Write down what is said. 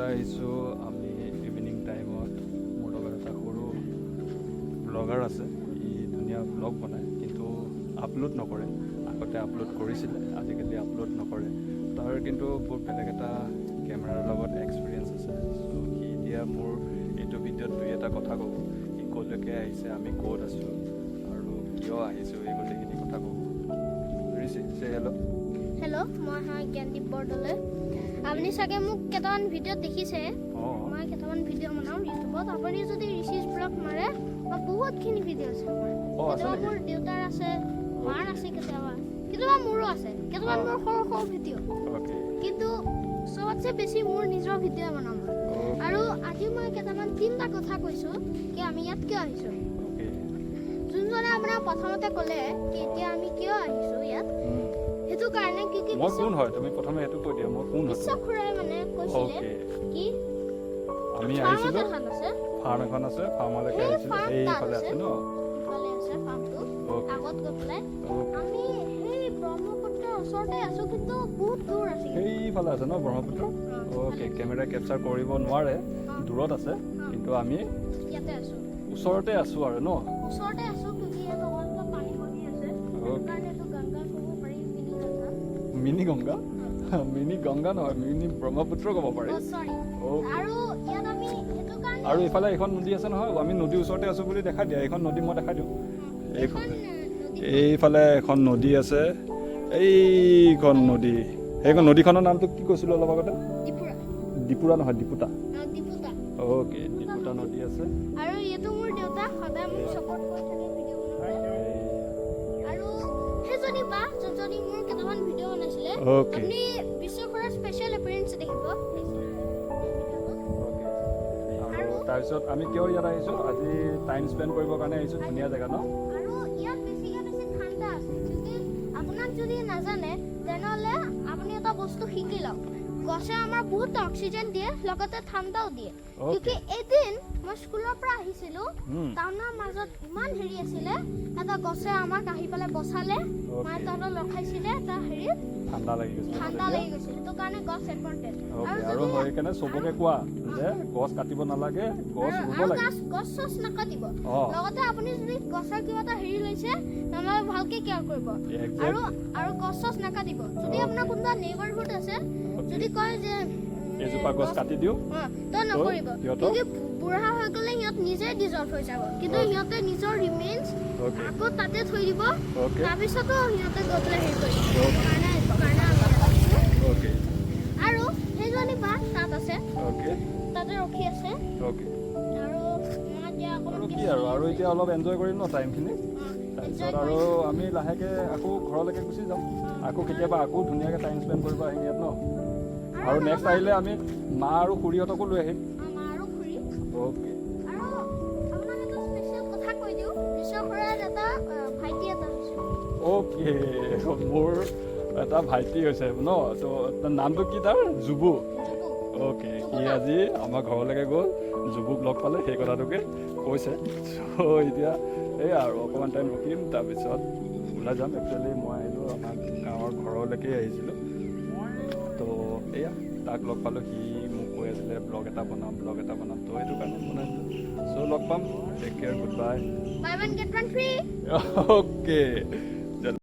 আহিছোঁ আমি ইভিনিং টাইমত। মোৰ লগত এটা সৰু ব্লগাৰ আছে, ই ধুনীয়া ব্লগ বনায় কিন্তু আপলোড নকৰে। আগতে আপলোড কৰিছিলে, আজিকালি আপলোড নকৰে। তাৰ কিন্তু বহুত বেলেগ এটা কেমেৰাৰ লগত এক্সপিৰিয়েঞ্চ আছে। চ' সি এতিয়া মোৰ এইটো ভিডিঅ'ত দুই এটা কথা ক'ব, সি ক'লৈকে আহিছে, আমি ক'ত আছোঁ আৰু কিয় আহিছোঁ, এই গোটেইখিনি কথা ক'ব। ঋষি, চে হেল্ল'। হেল্ল', মই হয় জ্ঞানদীপ বৰদলৈ। আপুনি চাগে মোক কেইটামান ভিডিঅ'ত দেখিছে। মই কেইটামান ভিডিঅ' বনাওঁ ইউটিউবত। আপুনি যদি ঋষিজ ব্লগ মাৰে, মই বহুতখিনি ভিডিঅ' আছে মোৰ। কেতিয়াবা মোৰ দেউতাৰ আছে, মাৰ আছে, কেতিয়াবা মোৰো আছে, কেইটামান মোৰ সৰু সৰু ভিডিঅ'। কিন্তু চবতছে বেছি মোৰ নিজৰ ভিডিঅ' বনাওঁ মই। আৰু আজি মই কেইটামান তিনিটা কথা কৈছোঁ কি আমি ইয়াত কিয় আহিছোঁ। যোনজনে আপোনাৰ প্ৰথমতে ক'লে কি এতিয়া আমি কিয় আহিছোঁ ইয়াত, সেইটো কাৰণে কি মই কোন হয় তুমি প্ৰথমে সেইটো কৈ দিয়া। মই কোন হয়? বিশ্ব খুৰাই মানে কৈছিলে কি আমি আহিছিলোঁ, ফাৰ্ম এখন আছে, ফাৰ্মলৈকে আহিছিলোঁ। এইফালে আছে ন, ইফালে আছে ফাৰ্মটো। আগত গৈ পেলাই আমি সেই ব্ৰহ্মপুত্ৰৰ ওচৰতে আছোঁ, কিন্তু বহুত দূৰ আছে। সেইফালে আছে ন ব্ৰহ্মপুত্ৰ। অ'কে, কেমেৰা কেপচাৰ কৰিব নোৱাৰে, দূৰত আছে, কিন্তু আমি ইয়াতে আছোঁ, ওচৰতে আছোঁ আৰু ন। ওচৰতে আছোঁ কিন্তু ইয়াত অলপ পানী বহি আছে। সেইকাৰণে এইটো গংগা ক'ব পাৰি, মিনি গংগা। মিনি গংগা নহয়, মিনি ব্ৰহ্মপুত্ৰ ক'ব পাৰি। আৰু ইয়াত আমি সেইটো কাৰণে আৰু ইফালে এখন নদী আছে নহয়, আমি নদীৰ ওচৰতে আছোঁ বুলি দেখাই দিয়া। এইখন নদী মই দেখাই দিওঁ। এইফালে এখন নদী আছে, এইখন নদী। সেইখন নদীখনৰ নামটো কি কৈছিলোঁ অলপ আগতে? ডিপুৰা নহয়, ডিপুতা। অ'কে, ডিপুতা নদী আছে। আৰু এইটো মোৰ দেউতা, সদায় মোক ছাপোৰ্ট কৰি থাকে ভিডিঅ' বনাওঁতে। আৰু সেইজনী বা যোনজনী মোৰ কেইটামান ভিডিঅ' বনাইছিলে, আপুনি বিশ্বখৰৰ স্পেচিয়েল এপিয়াৰেঞ্চ দেখিব। আৰু তাৰপিছত আমি কিয় ইয়াত আহিছোঁ? আজি টাইম স্পেণ্ড কৰিবৰ কাৰণে আহিছোঁ। ধুনীয়া জেগা ন। আৰু ইয়াত বেছিকৈ বেছি ঠাণ্ডা আছে। যদি আপোনাক যদি নাজানে তেনেহ'লে আপুনি এটা বস্তু শিকি লওক। গছে আমাৰ বহুত অক্সিজেন দিয়ে, লগতে ঠাণ্ডাও দিয়ে। কিয়কি এদিন মই স্কুলৰ পৰা আহিছিলোঁ, টাউনৰ মাজত ইমান হেৰি আছিলে, এটা গছে আমাক আহি পেলাই বচালে, মায়ে তাহাঁতক ৰখাইছিলে, এটা হেৰিত ঠাণ্ডা লাগি গৈছিল। সেইটো কাৰণে গছ ইম্পৰ্টেণ্ট। আৰু সেইকাৰণে চবকে কোৱা যে গছ কাটিব নালাগে, গছ ৰুব লাগে। গছ চছ নাকাটিব। লগতে আপুনি যদি গছৰ কিবা এটা হেৰি লৈছে তেনেহ'লে ভালকে কেয়াৰ কৰিব। আৰু গছ চছ নাকাটিব। যদি আপোনাৰ কোনোবা নেইবাৰহুড আছে, যদি কয় যে এজোপা গছ কাটি দিওঁ, তই নকৰিব। কিয়কি বুঢ়া হৈ গ'লে সিহঁত নিজে ডিজল্ভ হৈ যাব। কিন্তু সিহঁতে নিজৰ ৰিমেইনছ আকৌ তাতে থৈ দিব, তাৰপিছতো সিহঁতে গৈ পেলাই হেৰি কৰিব। আৰু সেইজনী বা তাত আছে, তাতে ৰখি আছে। আৰু এতিয়া অলপ এনজয় কৰিম ন টাইমখিনি। তাৰপিছত আৰু আমি লাহেকৈ আকৌ ঘৰলৈকে গুচি যাম। আকৌ কেতিয়াবা আকৌ ধুনীয়াকৈ টাইম স্পেণ্ড কৰিব আহিম ইয়াত ন। আৰু নেক্সট আহিলে আমি মা আৰু খুৰীহঁতকো লৈ আহিম। অ'কে। অ'কে, মোৰ এটা ভাইটি হৈছে ন, ত' নামটো কি তাৰ? জুবু। অ'কে, সি আজি আমাৰ ঘৰলৈকে গ'ল, জুবুক লগ পালে, সেই কথাটোকে কৈছে। চ' এতিয়া এইয়া আৰু অকণমান টাইম ৰখিম, তাৰপিছত ওলাই যাম। একচুৱেলি মই আহিলোঁ আমাৰ গাঁৱৰ ঘৰলৈকে আহিছিলোঁ। ত' এয়া তাক লগ পালোঁ, সি মোক কৈ আছিলে ব্লগ এটা বনাম, ত' সেইটো কাৰণে বনাইছোঁ। চ' লগ পাম, take care, good bye. Buy one get one free. Okay.